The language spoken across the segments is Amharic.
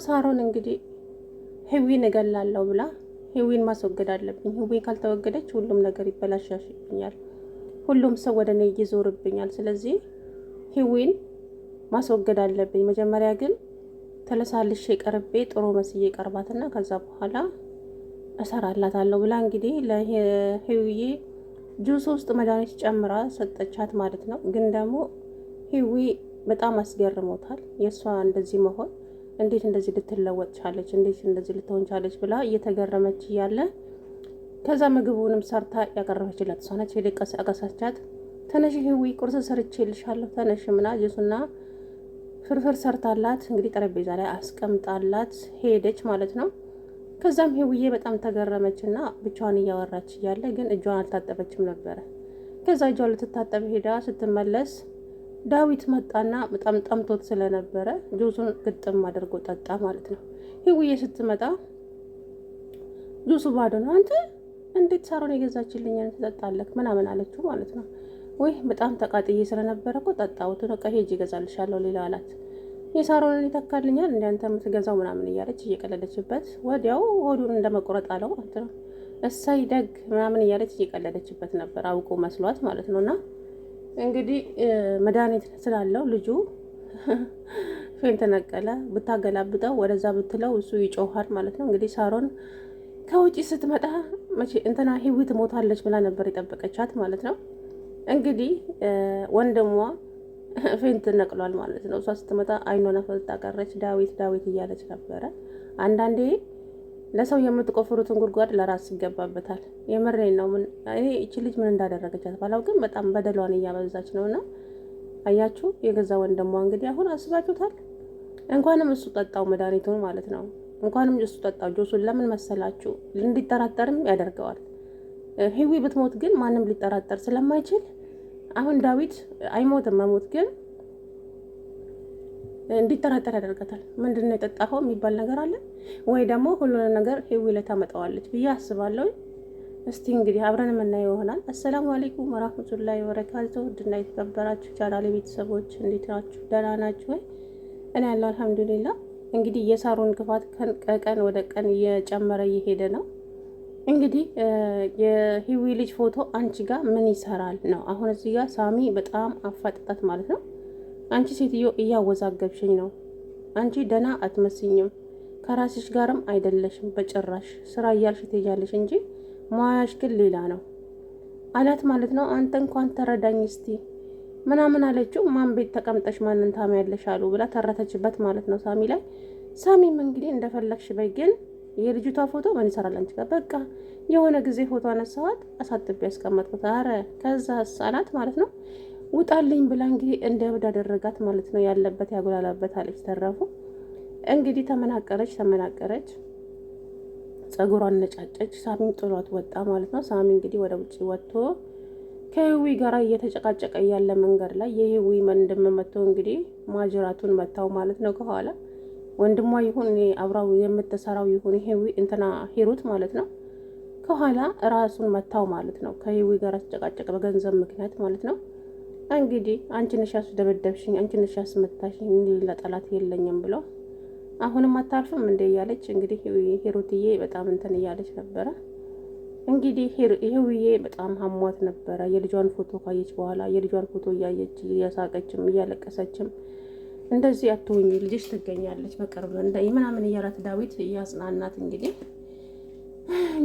ሳሮን እንግዲህ ህዊን እገላለሁ ብላ ህዊን ማስወገድ አለብኝ። ህዊ ካልተወገደች ሁሉም ነገር ይበላሻሽብኛል፣ ሁሉም ሰው ወደ እኔ ይዞርብኛል። ስለዚህ ህዊን ማስወገድ አለብኝ። መጀመሪያ ግን ተለሳልሼ ቀርቤ ጥሩ መስዬ ቀርባትና ከዛ በኋላ እሰራላታለሁ ብላ እንግዲህ ለህዊዬ ጁስ ውስጥ መድኃኒት ጨምራ ሰጠቻት ማለት ነው። ግን ደግሞ ህዊ በጣም አስገርሞታል የእሷ እንደዚህ መሆን። እንዴት እንደዚህ ልትለወጥ ቻለች? እንዴት እንደዚህ ልትሆን ቻለች? ብላ እየተገረመች እያለ ከዛ ምግቡንም ሰርታ ያቀረበችላት እሷ ነች። ሄደቀስ አቀሳቻት። ተነሽ ህዊ ቁርስ ሰርቼልሻለሁ ተነሽ ምና ጁስና ፍርፍር ሰርታላት እንግዲህ ጠረጴዛ ላይ አስቀምጣላት ሄደች ማለት ነው። ከዛም ህዊዬ በጣም ተገረመችና ብቻዋን እያወራች እያለ ግን እጇን አልታጠበችም ነበረ። ከዛ እጇን ልትታጠብ ሄዳ ስትመለስ ዳዊት መጣና በጣም ጠምቶት ስለነበረ ጁሱን ግጥም አድርጎ ጠጣ ማለት ነው። ህዊዬ ስትመጣ ጁሱ ባዶ ነው፣ አንተ እንዴት ሳሮን የገዛችልኝን ትጠጣለህ ምናምን አለችው ማለት ነው። ወይ በጣም ተቃጥዬ ስለነበረ እኮ ጠጣሁት፣ በቃ ሄጅ ይገዛልሻለሁ ሌላ አላት። የሳሮንን ይተካልኛል እንደ አንተ የምትገዛው ምናምን እያለች እየቀለደችበት ወዲያው ሆዱን እንደመቆረጥ አለው ማለት ነው። እሰይ ደግ ምናምን እያለች እየቀለደችበት ነበር፣ አውቆ መስሏት ማለት ነውና እንግዲህ መድኃኒት ስላለው ልጁ ፌንት ነቀለ። ብታገላብጠው ወደዛ ብትለው እሱ ይጮሃል ማለት ነው። እንግዲህ ሳሮን ከውጪ ስትመጣ መቼ እንትና ህዊ ትሞታለች ብላ ነበር የጠበቀቻት ማለት ነው። እንግዲህ ወንድሟ ፌንት ነቅሏል ማለት ነው። እሷ ስትመጣ አይኗን አፈልጣ ቀረች። ዳዊት ዳዊት እያለች ነበረ። አንዳንዴ ለሰው የምትቆፍሩትን ጉድጓድ ለራስ ይገባበታል። የምሬን ነው። እኔ እቺ ልጅ ምን እንዳደረገቻት ባላውቅም በጣም በደሏን እያበዛች ነውና አያችሁ፣ የገዛ ወንድሟ እንግዲህ አሁን አስባችሁታል። እንኳንም እሱ ጠጣው መድኃኒቱን ማለት ነው። እንኳንም እሱ ጠጣው ጁሱን። ለምን መሰላችሁ? እንዲጠራጠርም ያደርገዋል። ህዊ ብትሞት ግን ማንም ሊጠራጠር ስለማይችል አሁን ዳዊት አይሞትም። መሞት ግን እንዲጠራጠር ያደርጋታል። ምንድነው የጠጣኸው የሚባል ነገር አለ ወይ ደግሞ ሁሉንም ነገር ህዊ ላይ ታመጣዋለች ብዬ አስባለሁ። እስቲ እንግዲህ አብረን የምናየው ይሆናል። አሰላሙ አለይኩም ወራህመቱላሂ ወበረካቱ። ድና የተከበራችሁ ቻናሌ ቤተሰቦች እንዴት ናችሁ? ደህና ናችሁ ወይ? እኔ ያለው አልሐምዱሊላህ። እንግዲህ የሳሮን ክፋት ከቀን ወደ ቀን እየጨመረ እየሄደ ነው። እንግዲህ የህዊ ልጅ ፎቶ አንቺ ጋር ምን ይሰራል ነው። አሁን እዚህ ጋር ሳሚ በጣም አፋጥጣት ማለት ነው። አንቺ ሴትዮ እያወዛገብሽኝ ነው። አንቺ ደህና አትመስኝም፣ ከራስሽ ጋርም አይደለሽም በጭራሽ። ስራ እያልሽ ትሄጃለሽ እንጂ ሙያሽ ግን ሌላ ነው አላት ማለት ነው። አንተ እንኳን ተረዳኝ እስቲ ምናምን አለችው። ማን ቤት ተቀምጠሽ ማንን ታሚያለሽ አሉ ብላ ተረተችበት ማለት ነው ሳሚ ላይ። ሳሚም እንግዲህ እንደፈለግሽ በይ፣ ግን የልጅቷ ፎቶ ምን ይሰራል አንቺ ጋር? በቃ የሆነ ጊዜ ፎቶ አነሳዋት አሳጥቤ ያስቀመጥኩት። አረ ከዛ አላት ማለት ነው። ውጣልኝ ብላ እንግዲህ እንደ እብድ አደረጋት ማለት ነው። ያለበት ያጎላላበት አለች። ተረፉ እንግዲህ ተመናቀረች፣ ጸጉሯን ነጫጨች። ሳሚም ጥሏት ወጣ ማለት ነው። ሳሚ እንግዲህ ወደ ውጭ ወጥቶ ከህዊ ጋር እየተጨቃጨቀ ያለ መንገድ ላይ የህዊ ወንድም መጥቶ እንግዲህ ማጅራቱን መታው ማለት ነው። ከኋላ ወንድሟ ይሁን አብራው የምትሰራው ይሁን ህዊ እንትና ሂሩት ማለት ነው። ከኋላ ራሱን መታው ማለት ነው። ከህዊ ጋር ተጨቃጨቀ በገንዘብ ምክንያት ማለት ነው። እንግዲህ አንቺ ነሽ ያስደበደብሽኝ፣ አንቺ ነሽ ያስመታሽኝ፣ ሌላ ጠላት የለኝም ብሎ አሁንም አታርፍም እንደ እያለች እንግዲህ ሂሩትዬ በጣም እንትን እያለች ነበረ። እንግዲህ ህዊዬ በጣም ሀሟት ነበረ። የልጇን ፎቶ ካየች በኋላ የልጇን ፎቶ እያየች እያሳቀችም እያለቀሰችም እንደዚህ አትሆኚ ልጅሽ ትገኛለች በቅርብ እንደ ምናምን እያላት ዳዊት እያጽናናት እንግዲህ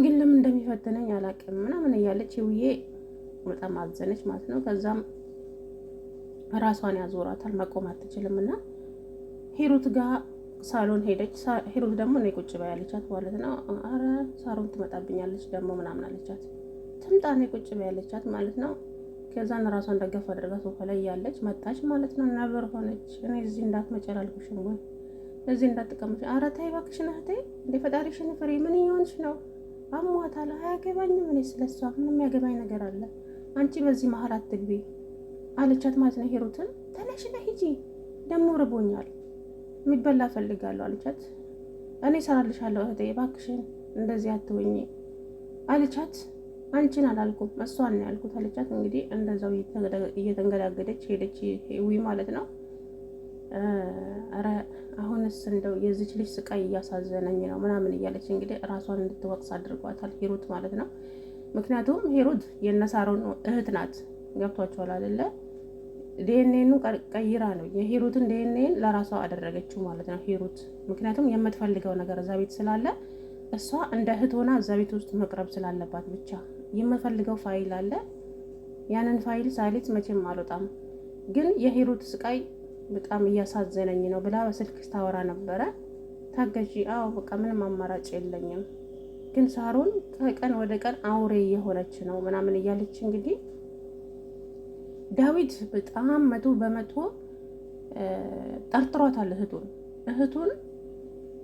ግን ለምን እንደሚፈትነኝ አላውቅም ምናምን እያለች ህዊዬ በጣም አዘነች ማለት ነው። ከዛም ራሷን ያዞራታል፣ መቆም አትችልም እና ሂሩት ጋር ሳሎን ሄደች። ሂሩት ደግሞ እኔ ቁጭ በይ ያለቻት ማለት ነው። አረ ሳሮን ትመጣብኛለች ደግሞ ምናምን አለቻት። ትምጣ እኔ ቁጭ በይ ያለቻት ማለት ነው። ከዛን ራሷን ደገፍ አድርጋ ሶፋ ላይ ያለች መጣች ማለት ነው። ነበር ሆነች። እኔ እዚህ እንዳትመጪ አላልኩሽም ወይ? እዚህ እንዳትቀምጪ። አረ ተይ እባክሽን እህቴ፣ እንደ ፈጣሪሽን ፍሬ። ምን እየሆንሽ ነው? አሟታል። አያገባኝም። እኔ ስለሷ ምንም ያገባኝ ነገር አለ? አንቺ በዚህ መሀል አትግቢ አለቻት ማለት ነው። ሂሩትን ተነሽ ነይ ሂጂ፣ ደግሞ ርቦኛል የሚበላ ፈልጋለሁ አለቻት። እኔ እሰራልሻለሁ እህቴ እባክሽን እንደዚህ አትሆኚ አለቻት። አንቺን አላልኩም እሷን ነው ያልኩት አለቻት። እንግዲህ እንደዛው እየተንገዳገደች ሄደች ህዊ ማለት ነው። ኧረ አሁንስ እንደው የዚች ልጅ ስቃይ እያሳዘነኝ ነው ምናምን እያለች እንግዲህ ራሷን እንድትወቅስ አድርጓታል ሂሩት ማለት ነው። ምክንያቱም ሂሩት የነሳሮን እህት ናት። ገብቷቸዋል አይደለ? ዲኤንኤኑ ቀይራ ነው የሂሩትን ዲኤንኤን ለራሷ አደረገችው ማለት ነው ሂሩት። ምክንያቱም የምትፈልገው ነገር እዛ ቤት ስላለ እሷ እንደ እህት ሆና እዛ ቤት ውስጥ መቅረብ ስላለባት ብቻ የምፈልገው ፋይል አለ። ያንን ፋይል ሳይሌት መቼም አልወጣም። ግን የሂሩት ስቃይ በጣም እያሳዘነኝ ነው ብላ በስልክ ስታወራ ነበረ። ታገዢ፣ አዎ በቃ ምንም አማራጭ የለኝም፣ ግን ሳሮን ከቀን ወደ ቀን አውሬ እየሆነች ነው ምናምን እያለች እንግዲህ ዳዊት በጣም 100% ጠርጥሯታል እህቱን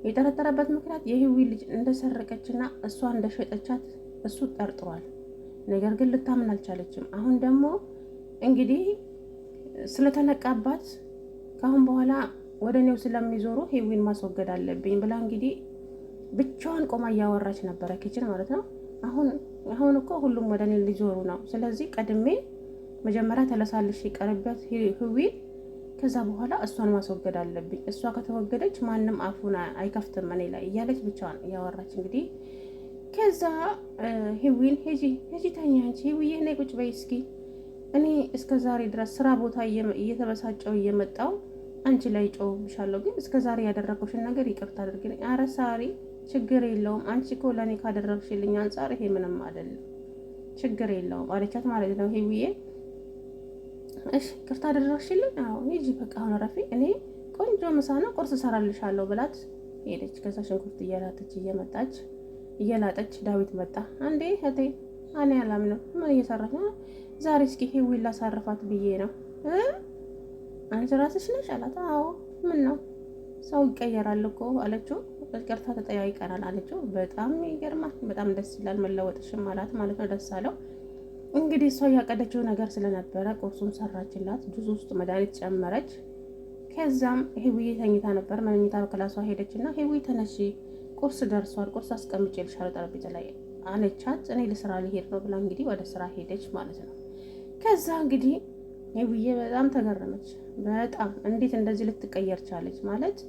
የጠረጠረበት ምክንያት የህዊ ልጅ እንደሰረቀችና እሷ እንደሸጠቻት እሱ ጠርጥሯል። ነገር ግን ልታምን አልቻለችም። አሁን ደግሞ እንግዲህ ስለተነቃባት ከአሁን በኋላ ወደ እኔው ስለሚዞሩ ህዊን ማስወገድ አለብኝ ብላ እንግዲህ ብቻዋን ቆማ እያወራች ነበረ ኪችን ማለት ነው። አሁን እኮ ሁሉም ወደ እኔ ሊዞሩ ነው። ስለዚህ ቀድሜ መጀመሪያ ተለሳልሽ ቀርቢያት ህዊን፣ ከዛ በኋላ እሷን ማስወገድ አለብኝ። እሷ ከተወገደች ማንም አፉን አይከፍትም እኔ ላይ እያለች ብቻዋን እያወራች እንግዲህ ከዛ ህዊን ሄጂ ተኛ አንቺ ህዊዬ ነይ ቁጭ በይ እስኪ እኔ እስከ ዛሬ ድረስ ስራ ቦታ እየተበሳጨው እየመጣው አንቺ ላይ ጮህብሻለሁ፣ ግን እስከ ዛሬ ያደረኩሽን ነገር ይቅርታ አድርግልኝ። ኧረ ሳሪ ችግር የለውም አንቺ እኮ ለእኔ ካደረግሽልኝ አንጻር ይሄ ምንም አይደለም፣ ችግር የለውም አለቻት ማለት ነው ህዊዬ። እሺ ይቅርታ አደረግሽልኝ? አዎ ሂጂ በቃ አሁን ረፊ፣ እኔ ቆንጆ ምሳና ቁርስ እሰራልሻለሁ ብላት ሄደች። ከዛ ሽንኩርት እየላጠች ዳዊት መጣ። አንዴ እህቴ እኔ አላምነው ምን እየሰራች ነው? ዛሬ እስኪ ህዊን ላሳርፋት ብዬ ነው። አንቺ ራስሽ ነሽ አላት። አዎ ምን ነው ሰው ይቀየራል እኮ አለችው። ይቅርታ ተጠያይቀናል አለችው። በጣም ይገርማል፣ በጣም ደስ ይላል መለወጥሽም አላት ማለት ነው። ደስ አለው። እንግዲህ እሷ ያቀደችው ነገር ስለነበረ ቁርሱን ሰራችላት፣ ጁስ ውስጥ መድኃኒት ጨመረች። ከዛም ህዊዬ ተኝታ ነበር። መኝታ ክላሷ ሄደችና ህዊ ተነሺ ቁርስ ደርሷል፣ ቁርስ አስቀምጬልሻለሁ ጠረጴዛ ላይ አለቻት። እኔ ለስራ ልሄድ ነው ብላ እንግዲህ ወደ ስራ ሄደች ማለት ነው። ከዛ እንግዲህ ህዊዬ በጣም ተገረመች። በጣም እንዴት እንደዚህ ልትቀየር ቻለች ማለት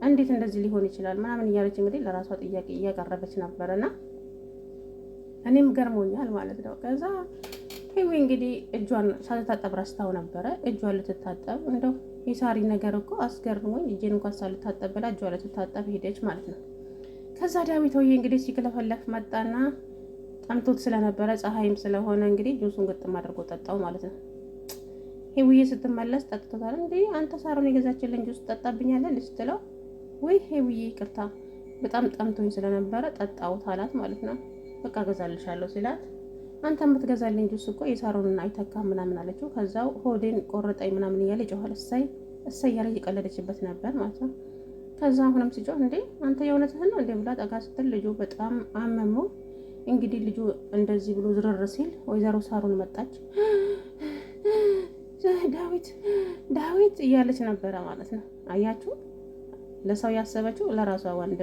እንዴት እንደዚህ ሊሆን ይችላል ምናምን እያለች እንግዲህ ለራሷ ጥያቄ እያቀረበች ነበርና እኔም ገርሞኛል ማለት ነው። ከዛ ህዊ እንግዲህ እጇን ሳትታጠብ ረስታው ነበረ። እጇን ልትታጠብ እንደው የሳሪ ነገር እኮ አስገርሞኝ እጄን እንኳን ሳልታጠብ ብላ እጇን ልትታጠብ ሄደች ማለት ነው። ከዛ ዳዊት ሆዬ እንግዲህ ሲክለፈለፍ መጣና ጠምቶት ስለነበረ ፀሐይም ስለሆነ እንግዲህ ጁሱን ግጥም አድርጎ ጠጣው ማለት ነው። ህዊዬ ስትመለስ ጠጥቶታል። እንዴ አንተ ሳሮን የገዛችልን ጁስ ጠጣብኛለህ እንዴ ስትለው፣ ወይ ህዊዬ ይቅርታ በጣም ጠምቶኝ ስለነበረ ጠጣሁት አላት ማለት ነው። በቃ ገዛልሻለሁ ሲላት፣ አንተ የምትገዛልኝ ጁስ እኮ የሳሮንን አይተካ ምናምን አለችው። ከዛው ሆዴን ቆረጠኝ ምናምን እያለ ጮኋል። እሰይ እያለ እየቀለደችበት ነበር ማለት ነው። ከዛ አሁንም ሲጮህ እንዴ አንተ የእውነትህን ነው እንዴ ብላ ጠጋ ስትል ልጁ በጣም አመመው። እንግዲህ ልጁ እንደዚህ ብሎ ዝርር ሲል ወይዘሮ ሳሮን መጣች። ዳዊት እያለች ነበረ ማለት ነው። አያችሁ፣ ለሰው ያሰበችው ለራሷ ወንድም